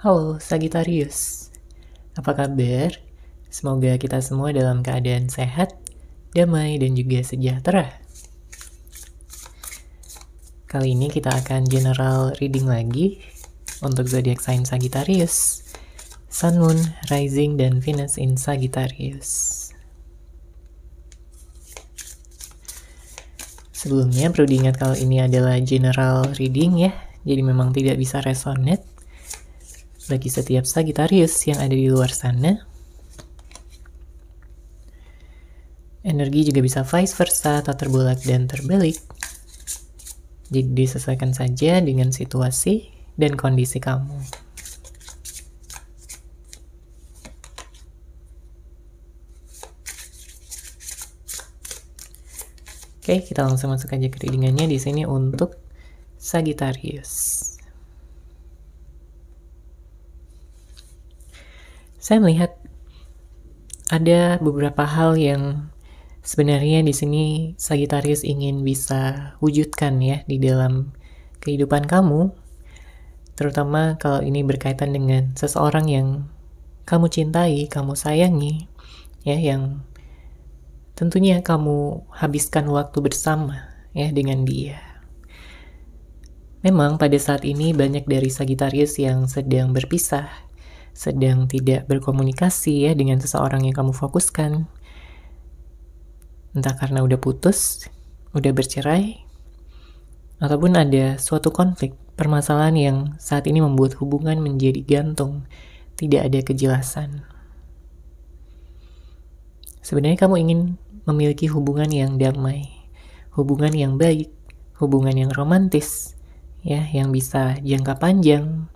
Halo Sagittarius, apa kabar? Semoga kita semua dalam keadaan sehat, damai, dan juga sejahtera. Kali ini kita akan general reading lagi untuk zodiak sign Sagittarius, Sun, Moon, Rising, dan Venus in Sagittarius. Sebelumnya perlu diingat kalau ini adalah general reading ya, jadi memang tidak bisa resonate bagi setiap Sagittarius yang ada di luar sana. Energi juga bisa vice versa atau terbolak dan terbalik. Jadi disesuaikan saja dengan situasi dan kondisi kamu. Oke, kita langsung masuk aja ke readingannya di sini untuk Sagittarius. Saya melihat ada beberapa hal yang sebenarnya di sini Sagittarius ingin bisa wujudkan ya di dalam kehidupan kamu, terutama kalau ini berkaitan dengan seseorang yang kamu cintai, kamu sayangi, ya, yang tentunya kamu habiskan waktu bersama ya dengan dia. Memang pada saat ini banyak dari Sagittarius yang sedang berpisah, sedang tidak berkomunikasi ya dengan seseorang yang kamu fokuskan. Entah karena udah putus, udah bercerai, ataupun ada suatu konflik, permasalahan yang saat ini membuat hubungan menjadi gantung, tidak ada kejelasan. Sebenarnya kamu ingin memiliki hubungan yang damai, hubungan yang baik, hubungan yang romantis, ya, yang bisa jangka panjang.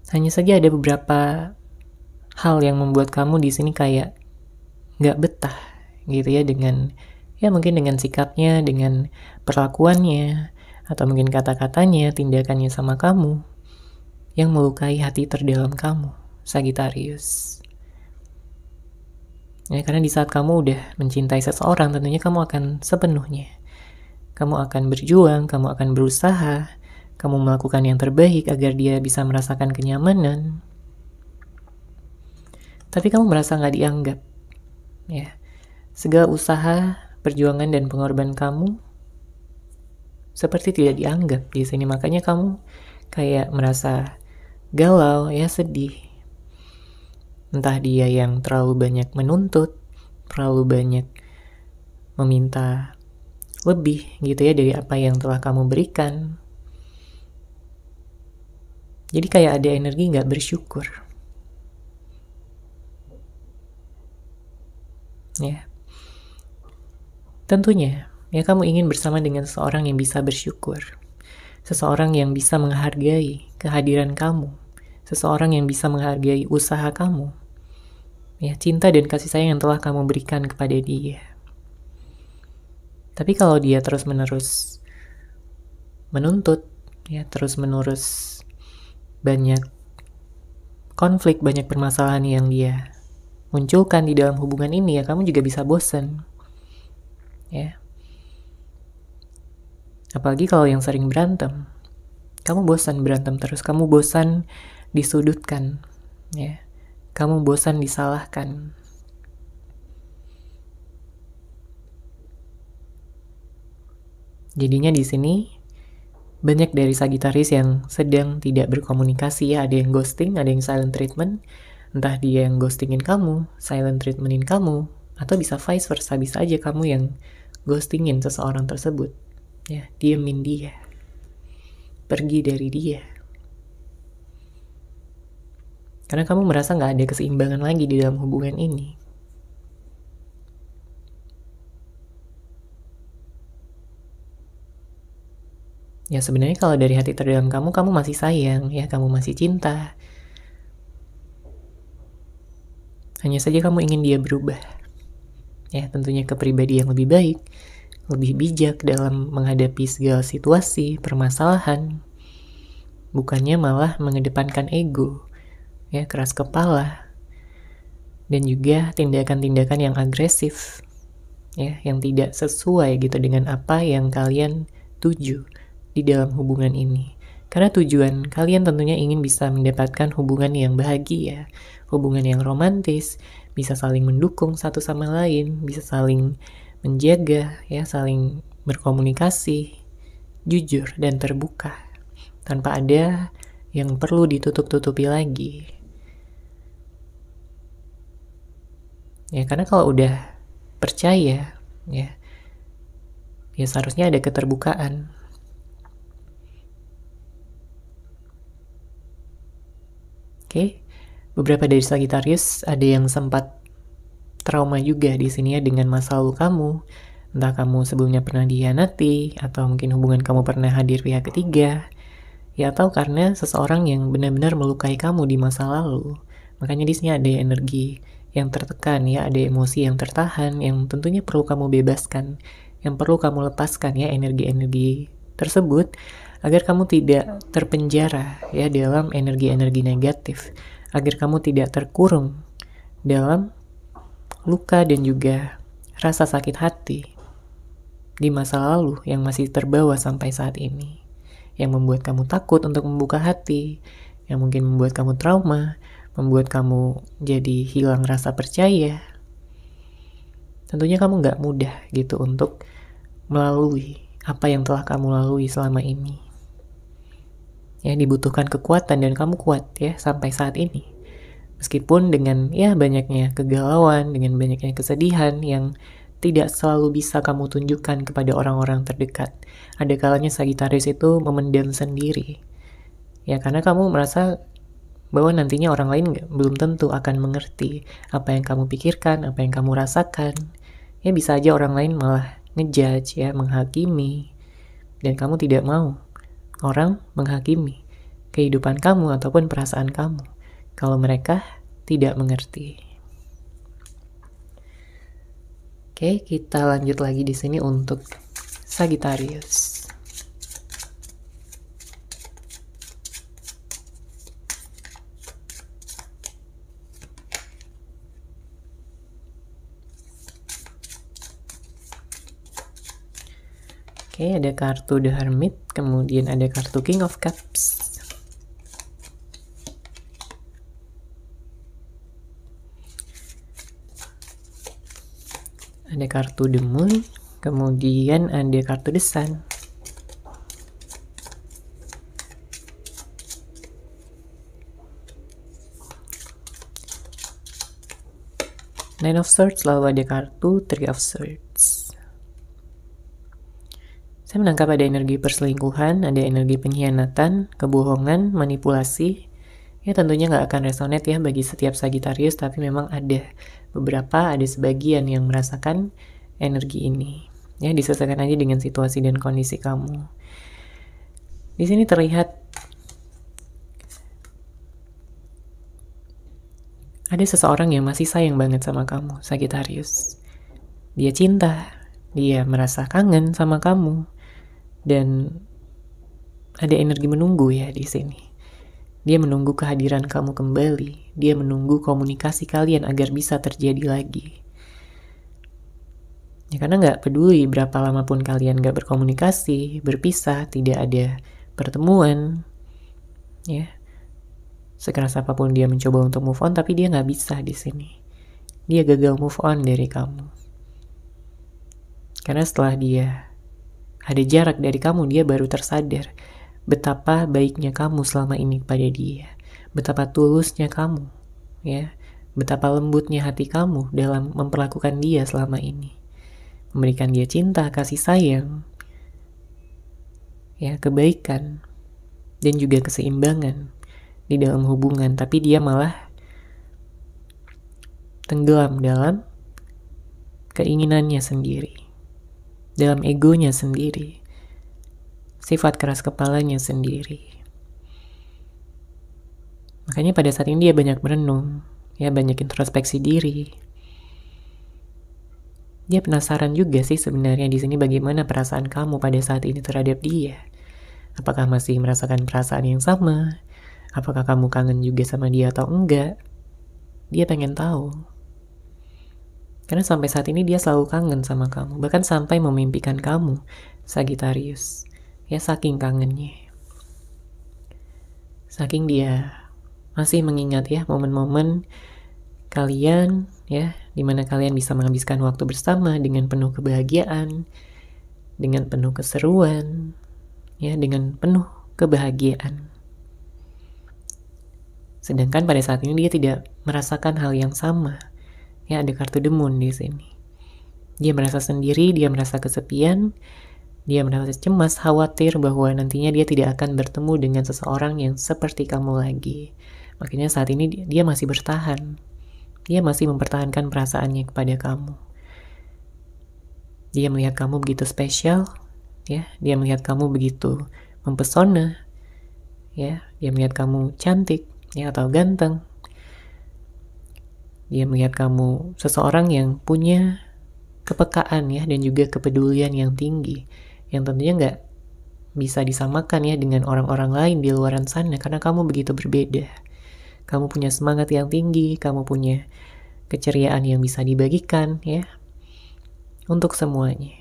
Hanya saja ada beberapa hal yang membuat kamu di sini kayak nggak betah gitu ya, dengan ya mungkin dengan sikapnya, dengan perlakuannya, atau mungkin kata-katanya, tindakannya sama kamu yang melukai hati terdalam kamu, Sagittarius. Ya, karena di saat kamu udah mencintai seseorang, tentunya kamu akan sepenuhnya. Kamu akan berjuang, kamu akan berusaha, kamu melakukan yang terbaik agar dia bisa merasakan kenyamanan. Tapi kamu merasa nggak dianggap. Ya, segala usaha, perjuangan, dan pengorbanan kamu seperti tidak dianggap di sini. Makanya kamu kayak merasa galau, ya, sedih. Entah dia yang terlalu banyak menuntut, terlalu banyak meminta lebih gitu ya dari apa yang telah kamu berikan. Jadi kayak ada energi nggak bersyukur. Ya. Tentunya, ya kamu ingin bersama dengan seseorang yang bisa bersyukur. Seseorang yang bisa menghargai kehadiran kamu. Seseorang yang bisa menghargai usaha kamu. Ya, cinta dan kasih sayang yang telah kamu berikan kepada dia. Tapi kalau dia terus-menerus menuntut, ya terus-menerus banyak konflik, banyak permasalahan yang dia munculkan di dalam hubungan ini, ya kamu juga bisa bosan. Ya. Apalagi kalau yang sering berantem. Kamu bosan berantem terus, kamu bosan disudutkan. Ya. Kamu bosan disalahkan. Jadinya di sini banyak dari Sagittarius yang sedang tidak berkomunikasi ya, ada yang ghosting, ada yang silent treatment. Entah dia yang ghostingin kamu, silent treatmentin kamu, atau bisa vice versa, bisa aja kamu yang ghostingin seseorang tersebut. Ya, diemin dia. Pergi dari dia. Karena kamu merasa nggak ada keseimbangan lagi di dalam hubungan ini. Ya sebenarnya kalau dari hati terdalam kamu masih sayang, ya kamu masih cinta. Hanya saja kamu ingin dia berubah. Ya tentunya ke pribadi yang lebih baik, lebih bijak dalam menghadapi segala situasi, permasalahan. Bukannya malah mengedepankan ego, ya keras kepala. Dan juga tindakan-tindakan yang agresif, ya yang tidak sesuai gitu dengan apa yang kalian tuju di dalam hubungan ini. Karena tujuan kalian tentunya ingin bisa mendapatkan hubungan yang bahagia, hubungan yang romantis, bisa saling mendukung satu sama lain, bisa saling menjaga, ya, saling berkomunikasi, jujur dan terbuka, tanpa ada yang perlu ditutup-tutupi lagi. Ya, karena kalau udah percaya, ya seharusnya ada keterbukaan. Oke, beberapa dari Sagittarius ada yang sempat trauma juga di sini ya dengan masa lalu kamu. Entah kamu sebelumnya pernah dihianati, atau mungkin hubungan kamu pernah hadir pihak ketiga, ya, atau karena seseorang yang benar-benar melukai kamu di masa lalu. Makanya di sini ada energi yang tertekan, ya, ada emosi yang tertahan, yang tentunya perlu kamu bebaskan, yang perlu kamu lepaskan, ya, energi-energi tersebut, agar kamu tidak terpenjara, ya, dalam energi-energi negatif, agar kamu tidak terkurung dalam luka dan juga rasa sakit hati di masa lalu yang masih terbawa sampai saat ini, yang membuat kamu takut untuk membuka hati, yang mungkin membuat kamu trauma, membuat kamu jadi hilang rasa percaya. Tentunya kamu gak mudah gitu untuk melalui apa yang telah kamu lalui selama ini. Ya, dibutuhkan kekuatan dan kamu kuat, ya, sampai saat ini. Meskipun dengan, ya, banyaknya kegalauan, dengan banyaknya kesedihan yang tidak selalu bisa kamu tunjukkan kepada orang-orang terdekat. Ada kalanya Sagittarius itu memendam sendiri. Ya, karena kamu merasa bahwa nantinya orang lain belum tentu akan mengerti apa yang kamu pikirkan, apa yang kamu rasakan. Ya, bisa aja orang lain malah ngejudge, ya, menghakimi. Dan kamu tidak mau orang menghakimi kehidupan kamu ataupun perasaan kamu kalau mereka tidak mengerti. Oke, kita lanjut lagi di sini untuk Sagittarius. Oke, ada kartu The Hermit, kemudian ada kartu King of Cups. Ada kartu The Moon, kemudian ada kartu The Sun. Nine of Swords, lalu ada kartu Three of Swords. Saya menangkap ada energi perselingkuhan, ada energi pengkhianatan, kebohongan, manipulasi. Ya, tentunya nggak akan resonate, ya, bagi setiap Sagittarius, tapi memang ada sebagian yang merasakan energi ini. Ya, disesuaikan aja dengan situasi dan kondisi kamu. Di sini terlihat ada seseorang yang masih sayang banget sama kamu, Sagittarius. Dia cinta, dia merasa kangen sama kamu, dan ada energi menunggu, ya, di sini. Dia menunggu kehadiran kamu kembali. Dia menunggu komunikasi kalian agar bisa terjadi lagi. Ya, karena nggak peduli berapa lama pun kalian nggak berkomunikasi, berpisah, tidak ada pertemuan, ya. Sekeras apapun dia mencoba untuk move on, tapi dia nggak bisa di sini. Dia gagal move on dari kamu. Karena setelah dia ada jarak dari kamu, dia baru tersadar betapa baiknya kamu selama ini kepada dia, betapa tulusnya kamu, ya, betapa lembutnya hati kamu dalam memperlakukan dia selama ini, memberikan dia cinta, kasih sayang, ya, kebaikan, dan juga keseimbangan di dalam hubungan. Tapi dia malah tenggelam dalam keinginannya sendiri, dalam egonya sendiri, sifat keras kepalanya sendiri. Makanya pada saat ini dia banyak merenung, ya, banyak introspeksi diri. Dia penasaran juga sih sebenarnya di sini bagaimana perasaan kamu pada saat ini terhadap dia. Apakah masih merasakan perasaan yang sama? Apakah kamu kangen juga sama dia atau enggak? Dia pengen tahu. Karena sampai saat ini dia selalu kangen sama kamu, bahkan sampai memimpikan kamu, Sagittarius. Ya, saking kangennya. Saking dia masih mengingat ya momen-momen kalian ya, dimana kalian bisa menghabiskan waktu bersama dengan penuh kebahagiaan, dengan penuh keseruan, ya, dengan penuh kebahagiaan. Sedangkan pada saat ini dia tidak merasakan hal yang sama. Ya, ada kartu The Moon di sini. Dia merasa sendiri, dia merasa kesepian, dia merasa cemas, khawatir bahwa nantinya dia tidak akan bertemu dengan seseorang yang seperti kamu lagi. Makanya saat ini dia masih bertahan. Dia masih mempertahankan perasaannya kepada kamu. Dia melihat kamu begitu spesial, ya. Dia melihat kamu begitu mempesona, ya. Dia melihat kamu cantik, ya, atau ganteng. Dia melihat kamu seseorang yang punya kepekaan, ya, dan juga kepedulian yang tinggi, yang tentunya nggak bisa disamakan ya dengan orang-orang lain di luaran sana, karena kamu begitu berbeda. Kamu punya semangat yang tinggi, kamu punya keceriaan yang bisa dibagikan ya untuk semuanya.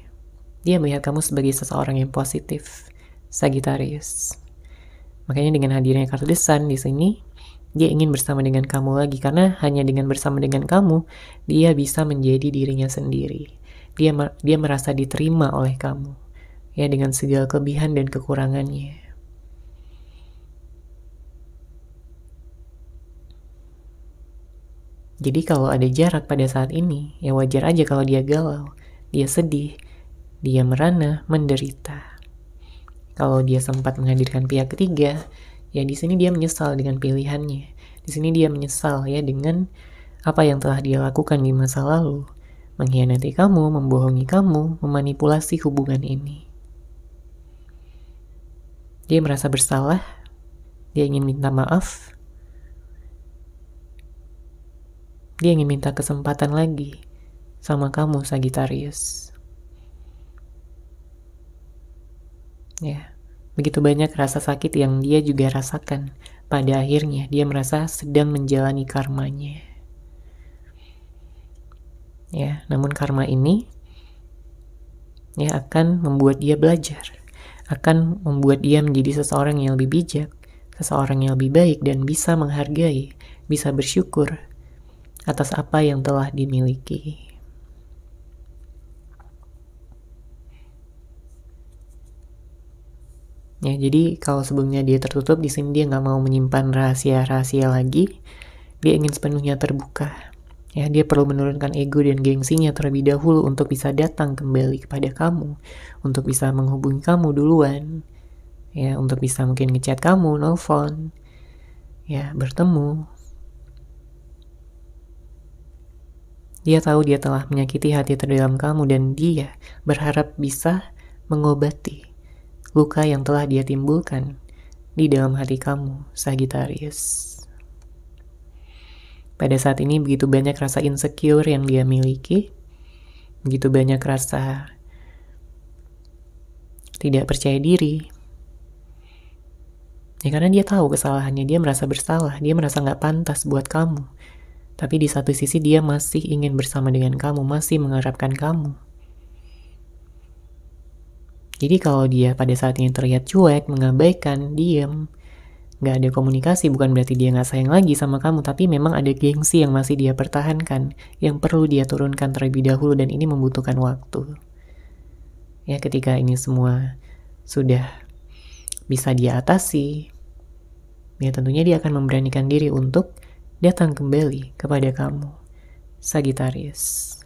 Dia melihat kamu sebagai seseorang yang positif, Sagittarius. Makanya dengan hadirnya kartu The Sun di sini, dia ingin bersama dengan kamu lagi, karena hanya dengan bersama dengan kamu dia bisa menjadi dirinya sendiri. Dia merasa diterima oleh kamu ya, dengan segala kelebihan dan kekurangannya. Jadi kalau ada jarak pada saat ini, ya wajar aja kalau dia galau, dia sedih, dia merana, menderita. Kalau dia sempat menghadirkan pihak ketiga, ya di sini dia menyesal dengan pilihannya. Di sini dia menyesal ya dengan apa yang telah dia lakukan di masa lalu, mengkhianati kamu, membohongi kamu, memanipulasi hubungan ini. Dia merasa bersalah, dia ingin minta maaf, dia ingin minta kesempatan lagi sama kamu, Sagittarius. Ya, begitu banyak rasa sakit yang dia juga rasakan. Pada akhirnya dia merasa sedang menjalani karmanya. Ya, namun karma ini ya akan membuat dia belajar, akan membuat dia menjadi seseorang yang lebih bijak, seseorang yang lebih baik, dan bisa menghargai, bisa bersyukur atas apa yang telah dimiliki. Ya, jadi kalau sebelumnya dia tertutup, di sini dia nggak mau menyimpan rahasia-rahasia lagi. Dia ingin sepenuhnya terbuka. Ya, dia perlu menurunkan ego dan gengsinya terlebih dahulu untuk bisa datang kembali kepada kamu, untuk bisa menghubungi kamu duluan, ya, untuk bisa mungkin ngechat kamu, nelfon, ya, bertemu. Dia tahu dia telah menyakiti hati terdalam kamu, dan dia berharap bisa mengobati luka yang telah dia timbulkan di dalam hati kamu, Sagittarius. Pada saat ini begitu banyak rasa insecure yang dia miliki, begitu banyak rasa tidak percaya diri. Ya karena dia tahu kesalahannya, dia merasa bersalah, dia merasa nggak pantas buat kamu. Tapi di satu sisi dia masih ingin bersama dengan kamu, masih mengharapkan kamu. Jadi kalau dia pada saat ini terlihat cuek, mengabaikan, diam, nggak ada komunikasi, bukan berarti dia nggak sayang lagi sama kamu, tapi memang ada gengsi yang masih dia pertahankan, yang perlu dia turunkan terlebih dahulu, dan ini membutuhkan waktu. Ya, ketika ini semua sudah bisa dia atasi, ya tentunya dia akan memberanikan diri untuk datang kembali kepada kamu, Sagittarius.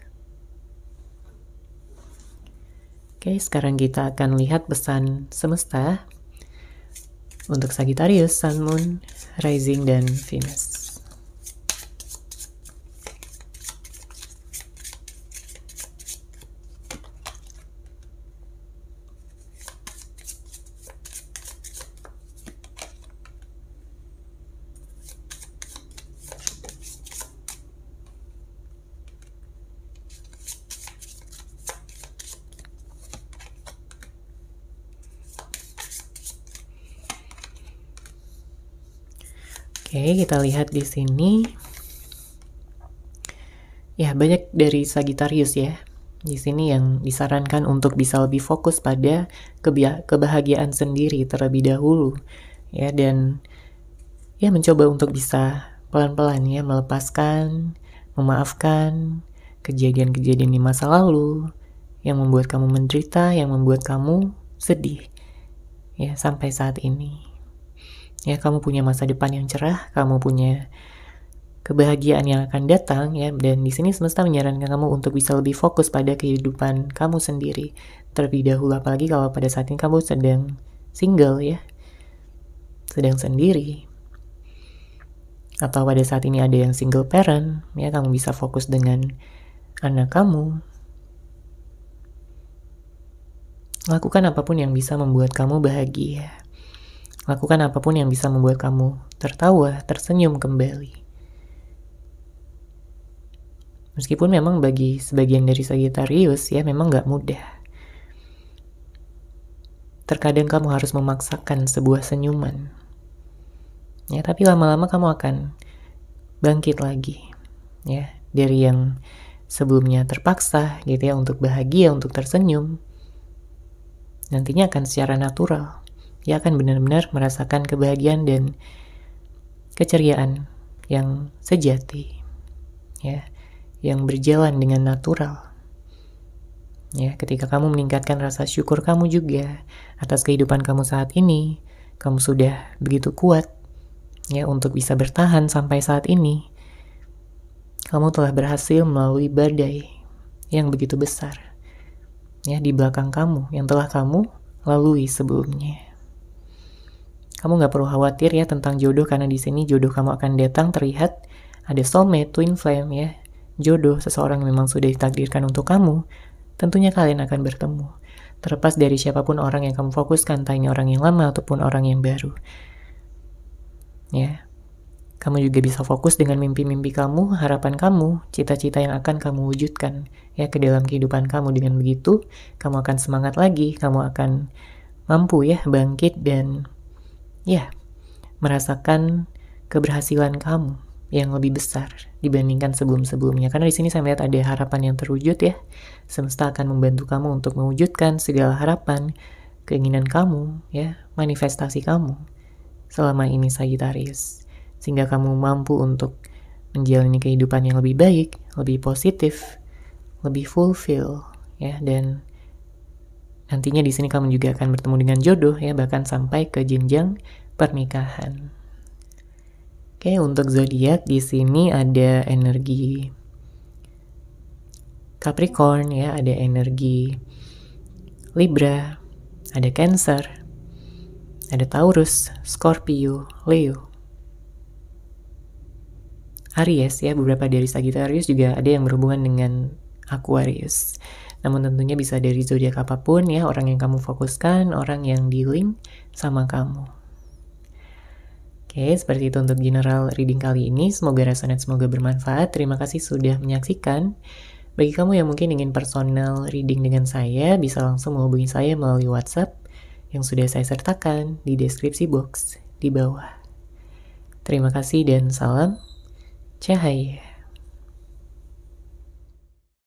Oke, sekarang kita akan lihat pesan semesta untuk Sagittarius, Sun, Moon, Rising, dan Venus. Oke, kita lihat di sini. Ya, banyak dari Sagittarius ya. Di sini yang disarankan untuk bisa lebih fokus pada kebahagiaan sendiri terlebih dahulu. Ya, dan ya mencoba untuk bisa pelan-pelan ya melepaskan, memaafkan kejadian-kejadian di masa lalu yang membuat kamu menderita, yang membuat kamu sedih ya sampai saat ini. Ya, kamu punya masa depan yang cerah, kamu punya kebahagiaan yang akan datang ya, dan di sini semesta menyarankan kamu untuk bisa lebih fokus pada kehidupan kamu sendiri terlebih dahulu, apalagi kalau pada saat ini kamu sedang single ya, sedang sendiri, atau pada saat ini ada yang single parent ya, kamu bisa fokus dengan anak kamu. Lakukan apapun yang bisa membuat kamu bahagia. Lakukan apapun yang bisa membuat kamu tertawa, tersenyum kembali. Meskipun memang bagi sebagian dari Sagittarius ya memang gak mudah. Terkadang kamu harus memaksakan sebuah senyuman. Ya, tapi lama-lama kamu akan bangkit lagi. Ya, dari yang sebelumnya terpaksa gitu ya untuk bahagia, untuk tersenyum. Nantinya akan secara natural. Ya akan benar-benar merasakan kebahagiaan dan keceriaan yang sejati. Ya, yang berjalan dengan natural. Ya, ketika kamu meningkatkan rasa syukur kamu juga atas kehidupan kamu saat ini, kamu sudah begitu kuat ya untuk bisa bertahan sampai saat ini. Kamu telah berhasil melalui badai yang begitu besar ya di belakang kamu yang telah kamu lalui sebelumnya. Kamu gak perlu khawatir ya tentang jodoh, karena di sini jodoh kamu akan datang, terlihat ada soulmate, twin flame ya. Jodoh, seseorang yang memang sudah ditakdirkan untuk kamu, tentunya kalian akan bertemu. Terlepas dari siapapun orang yang kamu fokuskan, entah ini orang yang lama ataupun orang yang baru. Ya, kamu juga bisa fokus dengan mimpi-mimpi kamu, harapan kamu, cita-cita yang akan kamu wujudkan ya ke dalam kehidupan kamu. Dengan begitu, kamu akan semangat lagi, kamu akan mampu ya bangkit dan ya merasakan keberhasilan kamu yang lebih besar dibandingkan sebelum-sebelumnya. Karena di sini saya melihat ada harapan yang terwujud ya. Semesta akan membantu kamu untuk mewujudkan segala harapan, keinginan kamu ya, manifestasi kamu selama ini Sagittarius. Sehingga kamu mampu untuk menjalani kehidupan yang lebih baik, lebih positif, lebih fulfill ya, dan nantinya di sini kamu juga akan bertemu dengan jodoh ya, bahkan sampai ke jenjang pernikahan. Oke, untuk zodiak di sini ada energi Capricorn ya, ada energi Libra, ada Cancer, ada Taurus, Scorpio, Leo, Aries ya. Beberapa dari Sagittarius juga ada yang berhubungan dengan Aquarius. Namun tentunya bisa dari zodiak apapun ya, orang yang kamu fokuskan, orang yang dealing sama kamu. Oke, seperti itu untuk general reading kali ini. Semoga resonate, semoga bermanfaat. Terima kasih sudah menyaksikan. Bagi kamu yang mungkin ingin personal reading dengan saya, bisa langsung menghubungi saya melalui WhatsApp yang sudah saya sertakan di deskripsi box di bawah. Terima kasih dan salam cahaya.